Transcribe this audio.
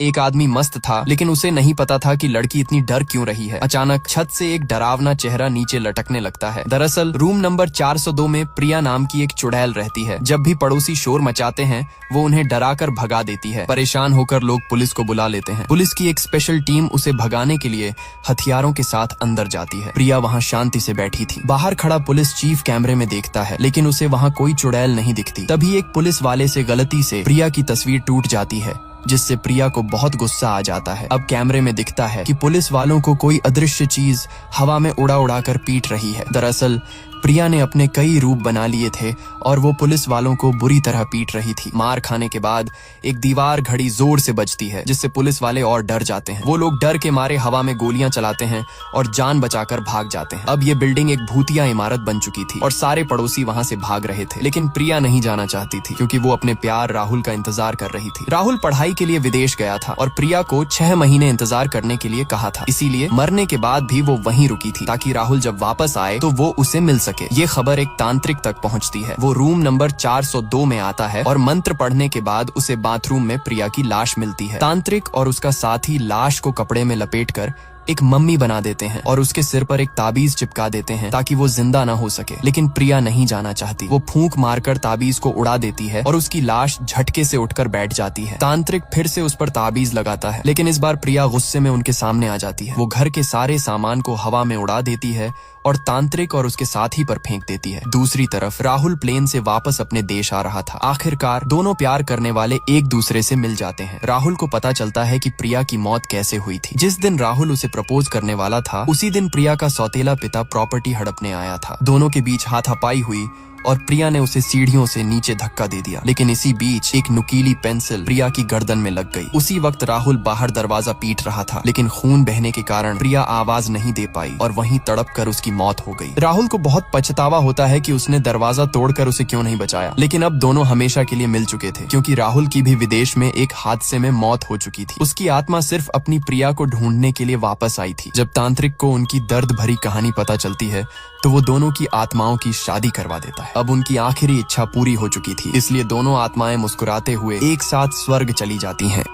एक आदमी मस्त था, लेकिन उसे नहीं पता था कि लड़की इतनी डर क्यों रही है। अचानक छत से एक डरावना चेहरा नीचे लटकने लगता है। दरअसल रूम नंबर 402 में प्रिया नाम की एक चुड़ैल रहती है। जब भी पड़ोसी शोर मचाते हैं, वो उन्हें डराकर भगा देती है। परेशान होकर लोग पुलिस को बुला लेते हैं। पुलिस की एक स्पेशल टीम उसे भगाने के लिए हथियारों के साथ अंदर जाती है। प्रिया वहाँ शांति से बैठी थी। बाहर खड़ा पुलिस चीफ कैमरे में देखता है, लेकिन उसे वहाँ कोई चुड़ैल नहीं दिखती। तभी एक पुलिस वाले से गलती से प्रिया की तस्वीर टूट जाती है, जिससे प्रिया को बहुत गुस्सा आ जाता है। अब कैमरे में दिखता है कि पुलिस वालों को कोई अदृश्य चीज हवा में उड़ा उड़ा कर पीट रही है। दरअसल प्रिया ने अपने कई रूप बना लिए थे और वो पुलिस वालों को बुरी तरह पीट रही थी। मार खाने के बाद एक दीवार घड़ी जोर से बजती है, जिससे पुलिस वाले और डर जाते हैं। वो लोग डर के मारे हवा में गोलियां चलाते हैं और जान बचाकर भाग जाते हैं। अब ये बिल्डिंग एक भूतिया इमारत बन चुकी थी और सारे पड़ोसी वहां से भाग रहे थे, लेकिन प्रिया नहीं जाना चाहती थी, क्योंकि वो अपने प्यार राहुल का इंतजार कर रही थी। राहुल पढ़ाई के लिए विदेश गया था और प्रिया को 6 महीने इंतजार करने के लिए कहा था। इसीलिए मरने के बाद भी वो वहीं रुकी थी, ताकि राहुल जब वापस आए तो वो उसे मिल सके। ये खबर एक तांत्रिक तक पहुंचती है। वो रूम नंबर 402 में आता है और मंत्र पढ़ने के बाद उसे बाथरूम में प्रिया की लाश मिलती है। तांत्रिक और उसका साथी लाश को कपड़े में लपेटकर एक मम्मी बना देते हैं और उसके सिर पर एक ताबीज चिपका देते हैं, ताकि वो जिंदा ना हो सके। लेकिन प्रिया नहीं जाना चाहती। वो फूंक मारकर ताबीज को उड़ा देती है और उसकी लाश झटके से उठकर बैठ जाती है। तांत्रिक फिर से उस पर ताबीज लगाता है, लेकिन इस बार प्रिया गुस्से में उनके सामने आ जाती है। वो घर के सारे सामान को हवा में उड़ा देती है और तांत्रिक और उसके साथी पर फेंक देती है। दूसरी तरफ राहुल प्लेन से वापस अपने देश आ रहा था। आखिरकार दोनों प्यार करने वाले एक दूसरे से मिल जाते हैं। राहुल को पता चलता है कि प्रिया की मौत कैसे हुई थी। जिस दिन राहुल उसे प्रपोज करने वाला था, उसी दिन प्रिया का सौतेला पिता प्रॉपर्टी हड़पने आया था। दोनों के बीच हाथापाई हुई और प्रिया ने उसे सीढ़ियों से नीचे धक्का दे दिया। लेकिन इसी बीच एक नुकीली पेंसिल प्रिया की गर्दन में लग गई। उसी वक्त राहुल बाहर दरवाजा पीट रहा था, लेकिन खून बहने के कारण प्रिया आवाज नहीं दे पाई और वहीं तड़प कर उसकी मौत हो गई। राहुल को बहुत पछतावा होता है कि उसने दरवाजा तोड़कर उसे क्यों नहीं बचाया। लेकिन अब दोनों हमेशा के लिए मिल चुके थे, क्योंकि राहुल की भी विदेश में एक हादसे में मौत हो चुकी थी। उसकी आत्मा सिर्फ अपनी प्रिया को ढूंढने के लिए वापस आई थी। जब तांत्रिक को उनकी दर्द भरी कहानी पता चलती है, तो वो दोनों की आत्माओं की शादी करवा देता है। अब उनकी आखिरी इच्छा पूरी हो चुकी थी, इसलिए दोनों आत्माएं मुस्कुराते हुए एक साथ स्वर्ग चली जाती हैं।